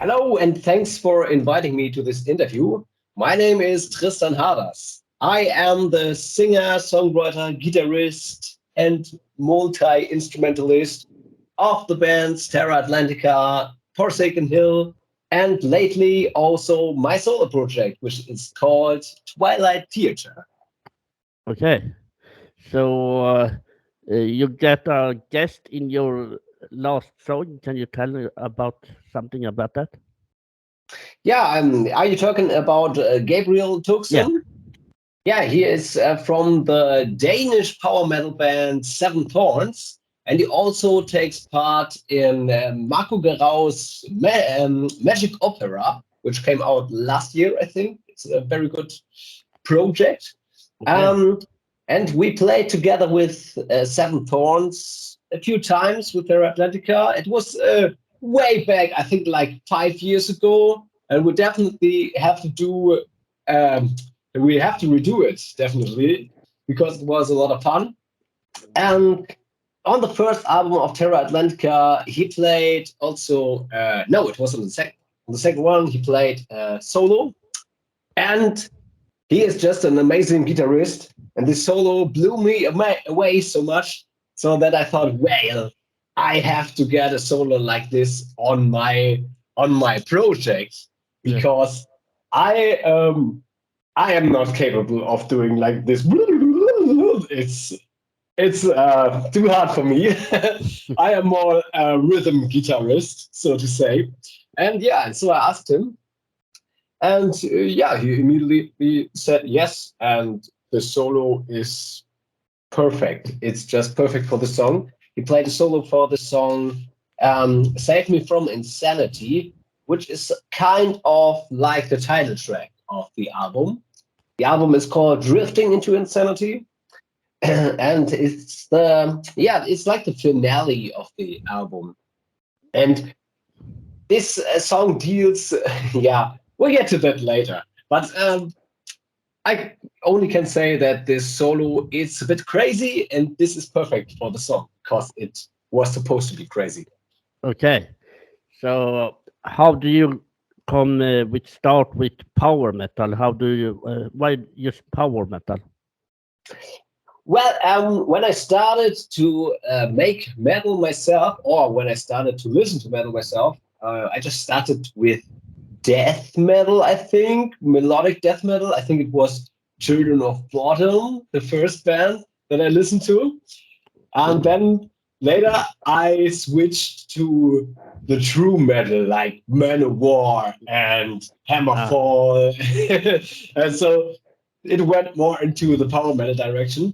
Hello, and thanks for inviting me to this interview. My name is Tristan Harders. I am the singer, songwriter, guitarist, and multi-instrumentalist of the bands Terra Atlantica, Forsaken Hill, and lately also my solo project, which is called Twilight Theatre. Okay, so you get a guest in your last song. Can you tell me about something about that? Yeah, are you talking about Gabriel Yeah. Tuxen? Yeah, he is from the Danish power metal band Seven Thorns, and he also takes part in Garaus Magic Opera, which came out last year, I think. It's a very good project. Okay. And we played together with Seven Thorns a few times with Terra Atlantica. It was way back, I think like 5 years ago, and we definitely have to do. We have to redo it definitely because it was a lot of fun. And on the first album of Terra Atlantica, he played also. No, it was on the second. On the second one, he played solo, and he is just an amazing guitarist. And this solo blew me away so much, so that I thought, well, I have to get a solo like this on my project Yeah. because I I am not capable of doing like this. It's too hard for me. I am more a rhythm guitarist, so to say. And yeah, so I asked him, and yeah, he immediately said yes. And the solo is perfect. It's just perfect for the song. He played a solo for the song "Save Me from Insanity," which is kind of like the title track of the album. The album is called Drifting into Insanity. And it's like the finale of the album. And this song deals, yeah, we'll get to that later. But I only can say that this solo is a bit crazy, and this is perfect for the song because it was supposed to be crazy. Okay. So how do you come with start with power metal? How do you why use power metal? Well, when I started to make metal myself, or when I started to listen to metal myself, I just started with death metal, I think, melodic death metal. I think it was Children of Bottom, the first band that I listened to. And then later I switched to the true metal, like Manowar and Hammerfall. And so it went more into the power metal direction.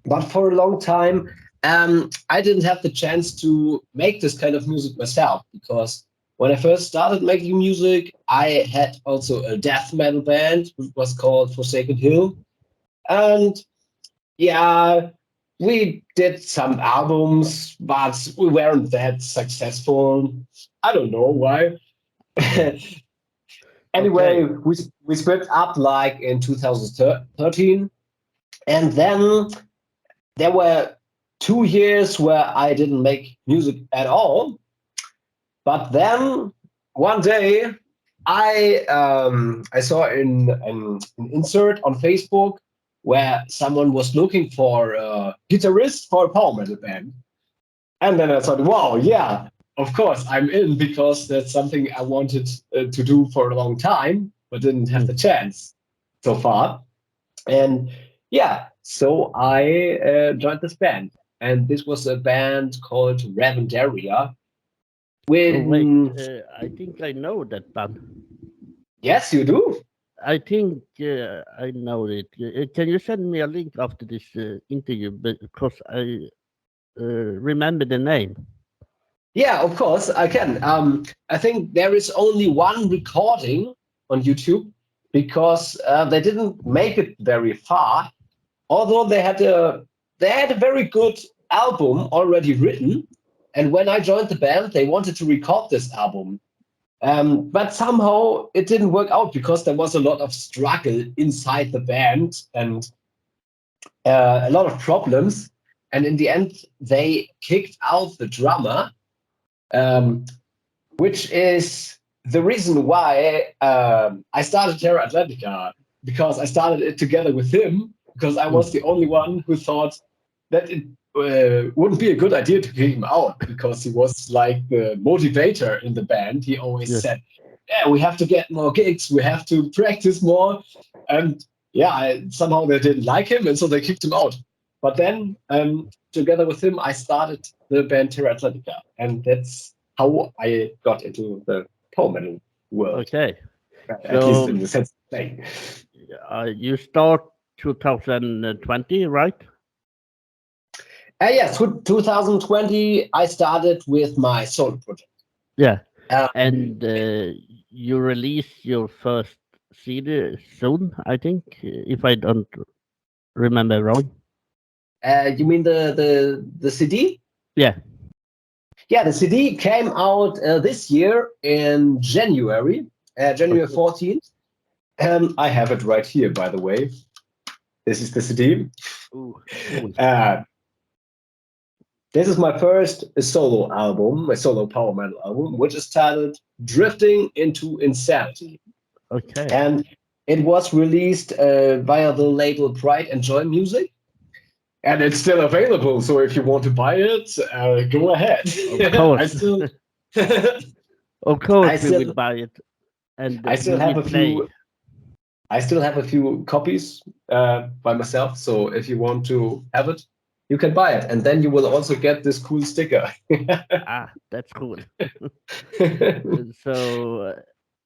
But for a long time, I didn't have the chance to make this kind of music myself because when I first started making music, I had also a death metal band which was called Forsaken Hill. And yeah, we did some albums, but we weren't that successful. I don't know why. Yeah. Anyway, Okay. we split up like in 2013. And then there were 2 years where I didn't make music at all. But then one day I saw an insert on Facebook where someone was looking for a guitarist for a power metal band. And then I thought, wow, yeah, of course I'm in because that's something I wanted to do for a long time, but didn't have the chance so far. And yeah, so I joined this band. And this was a band called Ravendaria. Oh wait, When I think I know that band. yes, you do. I think I know it. Can you send me a link after this interview because I remember the name? Yeah, of course I can. I think there is only one recording on YouTube because they didn't make it very far. Although they had a very good album already written, and when I joined the band, they wanted to record this album. But somehow it didn't work out because there was a lot of struggle inside the band and a lot of problems. And in the end, they kicked out the drummer, um, which is the reason why I started Terra Atlantica, because I started it together with him, because I was the only one who thought that it wouldn't be a good idea to kick him out, because he was like the motivator in the band. He always said, yeah, we have to get more gigs, we have to practice more. And yeah, somehow they didn't like him, and so they kicked him out. But then, together with him, I started the band Terra Atlantica, and that's how I got into the power metal world. Okay. At least in the sense of playing. You start 2020, right? Yes, 2020, I started with my solo project. Yeah. And you release your first CD soon, I think, if I don't remember wrong. You mean the CD? Yeah. Yeah, the CD came out this year in January, January 14th. I have it right here, by the way. This is the CD. Ooh, this is my first solo album, my solo power metal album, which is titled Drifting into Insanity. Okay. And it was released via the label Pride and Joy Music. And it's still available, so if you want to buy it, go ahead. Of course. Of course, we will buy it. And I still have a few. I still have a few copies by myself. So if you want to have it, you can buy it, and then you will also get this cool sticker. That's cool. So,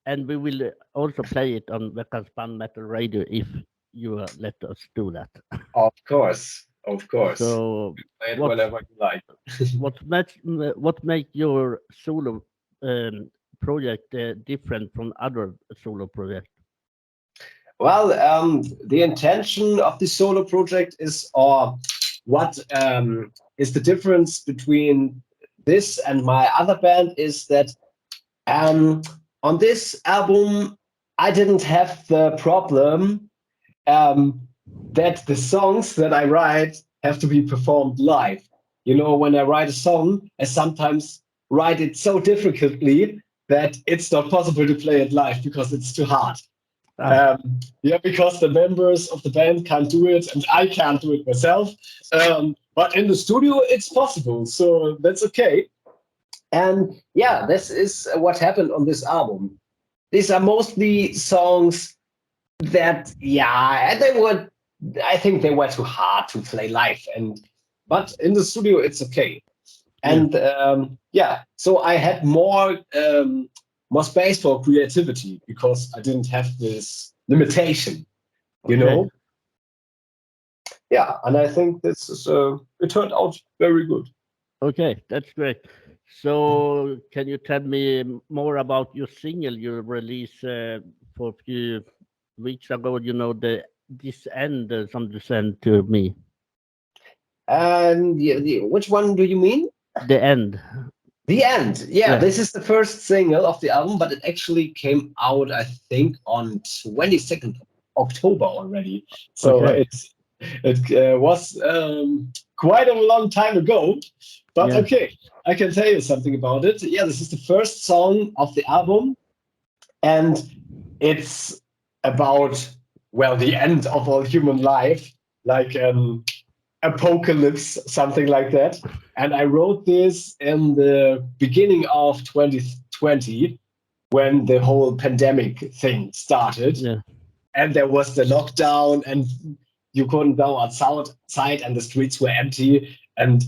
and we will also play it on Vecka's Band Metal Radio if you let us do that. Of course. So, play it whenever you like. what make your solo project different from other solo projects? Well, the intention of the solo project is, or what is the difference between this and my other band, is that on this album, I didn't have the problem that the songs that I write have to be performed live. You know, when I write a song, I sometimes write it so difficultly that it's not possible to play it live because it's too hard. Because the members of the band can't do it, and I can't do it myself. But in the studio, it's possible, so that's okay. And yeah, this is what happened on this album. These are mostly songs that, I think they were too hard to play live, but in the studio it's okay. And so I had more space for creativity because I didn't have this limitation, you know. Yeah, and I think this is it turned out very good. Okay, that's great. So, can you tell me more about your single you released for a few weeks ago? You know, this end, some descent to me. And which one do you mean? The end. The end. Yeah, this is the first single of the album, but it actually came out, I think, on 22nd October already. So it was quite a long time ago. But okay, I can tell you something about it. Yeah, this is the first song of the album, and it's about, well, the end of all human life, like apocalypse, something like that. And I wrote this in the beginning of 2020 when the whole pandemic thing started. Yeah. And there was the lockdown, and you couldn't go outside, and the streets were empty, and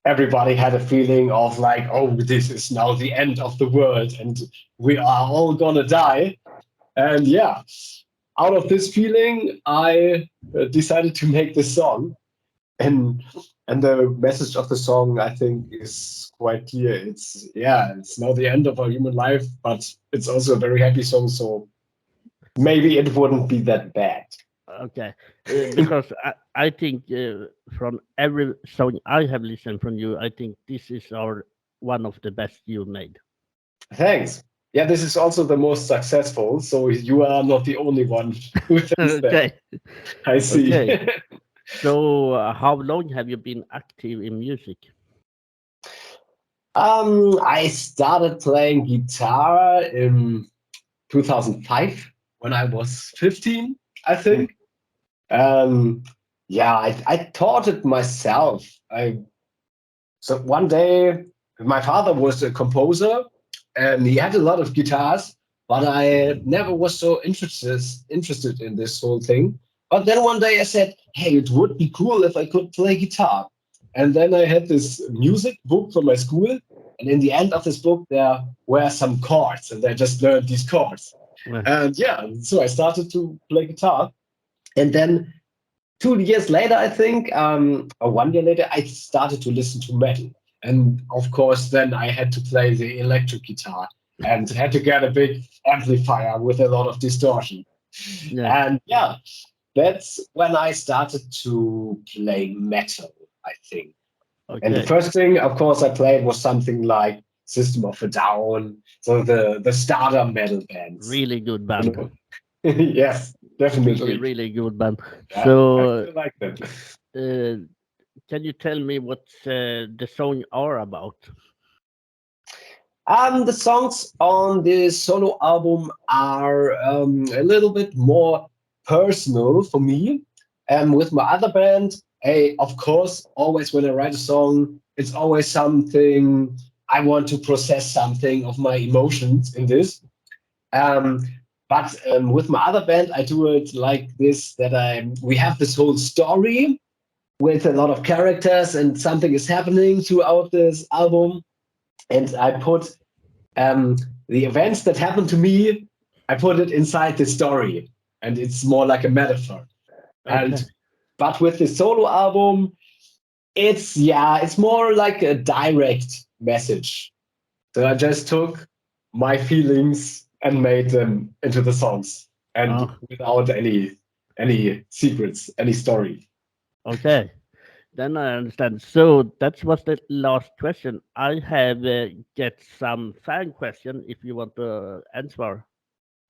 everybody had a feeling of like, oh, this is now the end of the world and we are all gonna die. And yeah, out of this feeling, I decided to make this song. And the message of the song, I think, is quite clear. It's now the end of our human life, but it's also a very happy song, so maybe it wouldn't be that bad. Okay, because I think from every song I have listened from you, I think this is one of the best you made. Thanks. Yeah, this is also the most successful, so you are not the only one who thinks that. I see. Okay. So, how long have you been active in music? I started playing guitar in 2005 when I was 15, I think. Yeah, I taught it myself. So one day, my father was a composer, and he had a lot of guitars, but I never was so interested in this whole thing. But then one day I said, "Hey, it would be cool if I could play guitar." And then I had this music book from my school, and in the end of this book there were some chords, and I just learned these chords. Yeah. And yeah, so I started to play guitar, and then 2 years later, I think, or 1 year later, I started to listen to metal. And of course, then I had to play the electric guitar and had to get a big amplifier with a lot of distortion. Yeah. And yeah, that's when I started to play metal, I think. And the Okay. first thing, of course, I played was something like System of a Down, so the starter metal bands. Really good You band. know? Yes, Really, definitely. really good band. Yeah, I So, still like them. can you tell me what the song are about? The songs on the solo album are a little bit more personal for me. With my other band, of course, always when I write a song, it's always something I want to process something of my emotions in this. Um, but with my other band, I do it like this: that we have this whole story with a lot of characters, and something is happening throughout this album, and I put um, the events that happened to me, I put it inside the story, and it's more like a metaphor. Okay. And but with the solo album, it's more like a direct message. So I just took my feelings and made them into the songs, and Oh, without any secrets, any story. okay. Then I understand. So that was the last question. I have get some fan question if you want to answer.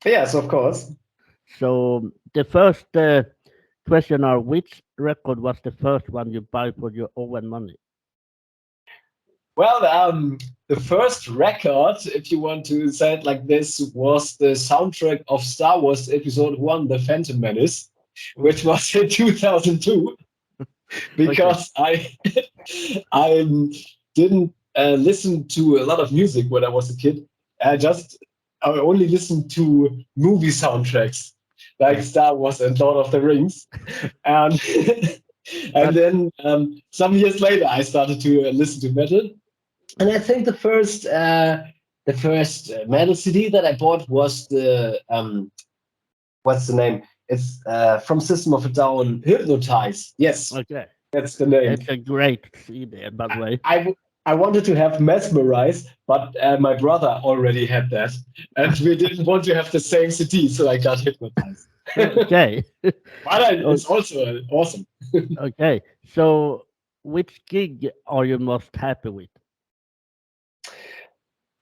Yes, of course. So the first question are which record was the first one you buy for your own money? Well, the first record, if you want to say it like this, was the soundtrack of Star Wars Episode 1, The Phantom Menace, which was in 2002, Okay. because I didn't listen to a lot of music when I was a kid. I only listened to movie soundtracks like Yeah. Star Wars and Lord of the Rings. And and But then some years later, I started to listen to metal, and I think the first metal CD that I bought was the what's the name? It's from System of a Down, Hypnotize. Yes, okay. that's the name. It's a great CD, by the I way. I, w- I wanted to have Mesmerize, but my brother already had that, and we didn't want to have the same CD, so I got Hypnotized. But Okay. O- it's also awesome. okay. So which gig are you most happy with?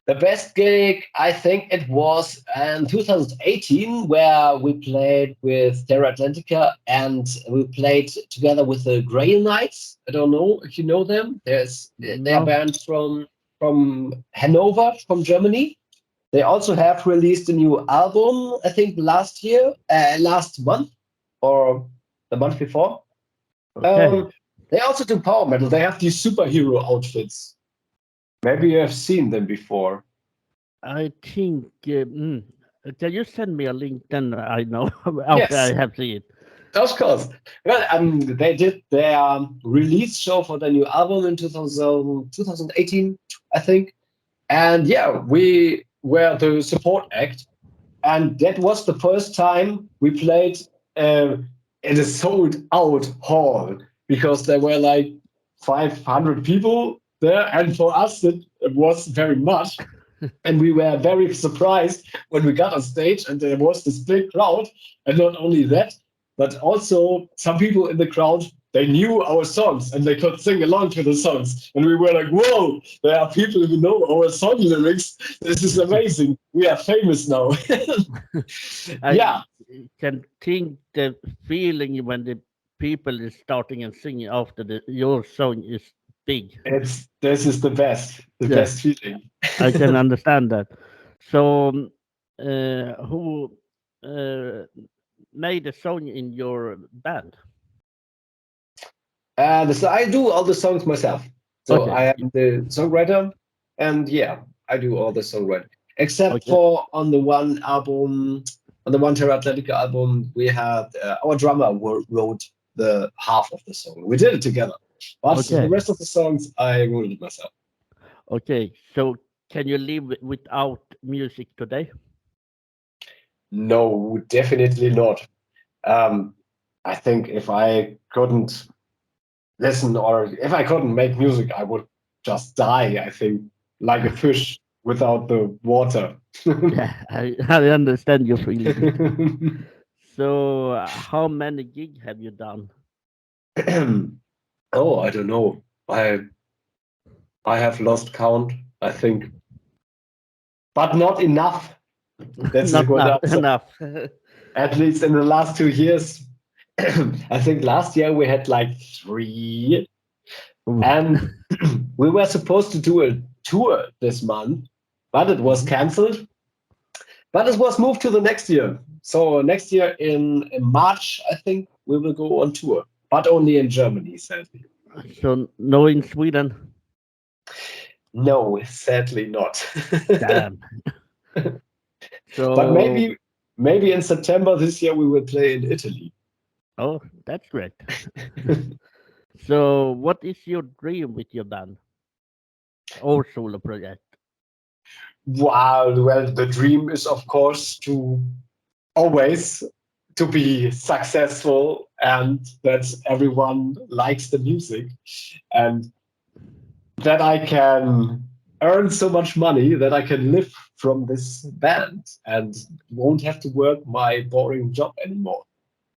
The best gig, I think it was in 2018, where we played with Terra Atlantica and we played together with the Grail Knights. I don't know if you know them. They're a No. band from Hanover, from Germany. They also have released a new album, I think last month or the month before. Okay. Um, they also do power metal. They have these superhero outfits. Maybe you have seen them before. I think. Can you send me a link? Then I know after I Yes. have seen it. Of course. Well, they did their release show for the new album in 2018, I think. And yeah, we were the support act. And that was the first time we played uh, in a sold out hall, because there were like 500 people there. And for us, it was very much. And we were very surprised when we got on stage and there was this big crowd. And not only that, but also some people in the crowd, they knew our songs and they could sing along to the songs. And we were like, whoa, there are people who know our song lyrics. This is amazing. We are famous now. I Yeah, can think the feeling when the people is starting and singing after your song is big. This is the best feeling. I can understand that. So, who made a song in your band? So I do all the songs myself. So Okay. I am the songwriter, and yeah, I do all the songwriting. Except for on the one album, on the one Terra Atlantica album, we had our drummer wrote the half of the song. We did it together, but the rest of the songs I wrote it myself. Okay, so can you live without music today? No, definitely not. I think if I couldn't listen or if I couldn't make music, I would just die, I think, like a fish without the water. Yeah, I understand your feeling. So, how many gigs have you done? Oh, I don't know. I have lost count, I think, but not enough. That's a good answer. Enough. At least in the last 2 years. I think last year we had like 3, and we were supposed to do a tour this month, but it was cancelled. But it was moved to the next year. So next year in March, I think we will go on tour, but only in Germany, sadly. So, no in Sweden? No, sadly not. Damn. So, But maybe in September this year we will play in Italy. oh, that's great. So, what is your dream with your band or solo project? Wow, well, the dream is of course to always to be successful and that everyone likes the music and that I can earn so much money that I can live from this band and won't have to work my boring job anymore.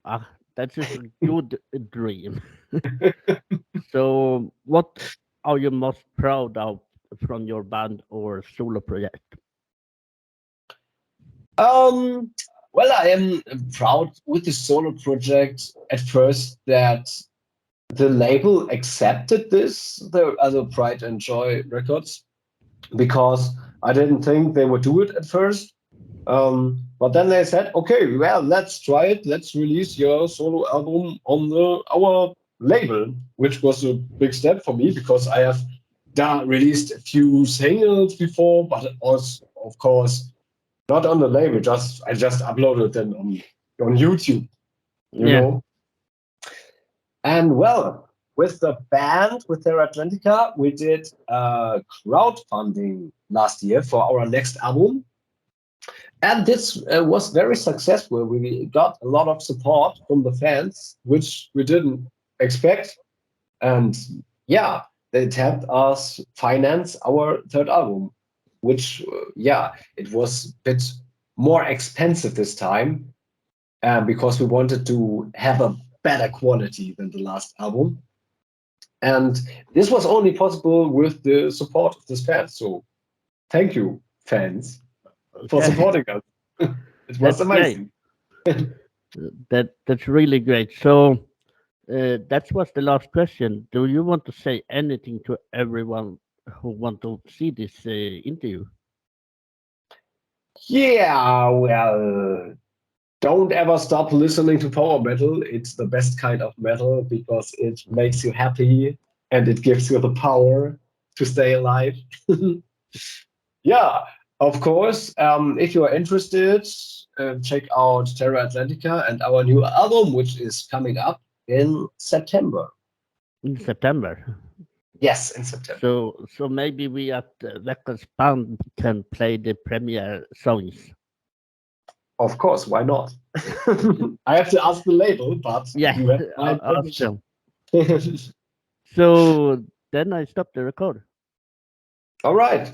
Ah, that is a good dream. So, what are you most proud of from your band or solo project? Um, well, I am proud with the solo project at first that the label accepted this, the other Pride and Joy Records, because I didn't think they would do it at first. But then they said, okay, well, let's try it. Let's release your solo album on our label, which was a big step for me because I have released a few singles before, but it was, of course, not on the label. I just uploaded them on YouTube, you know. And well, with the band, with Terra Atlantica, we did crowdfunding last year for our next album. And this was very successful. We got a lot of support from the fans, which we didn't expect. And yeah, they helped us finance our third album, which, it was a bit more expensive this time because we wanted to have a better quality than the last album. And this was only possible with the support of the fans. So thank you, fans, for supporting us. It was amazing. That's really great. So that was the last question. Do you want to say anything to everyone who want to see this interview? Yeah, well, don't ever stop listening to power metal. It's the best kind of metal because it makes you happy and it gives you the power to stay alive. Yeah, of course. If you are interested, check out Terra Atlantica and our new album, which is coming up in September. In September. Yes, in September. So maybe we at Veckans Band can play the premiere songs. Of course, why not? I have to ask the label, but Yeah, you have my permission. So then I stop the record. All right.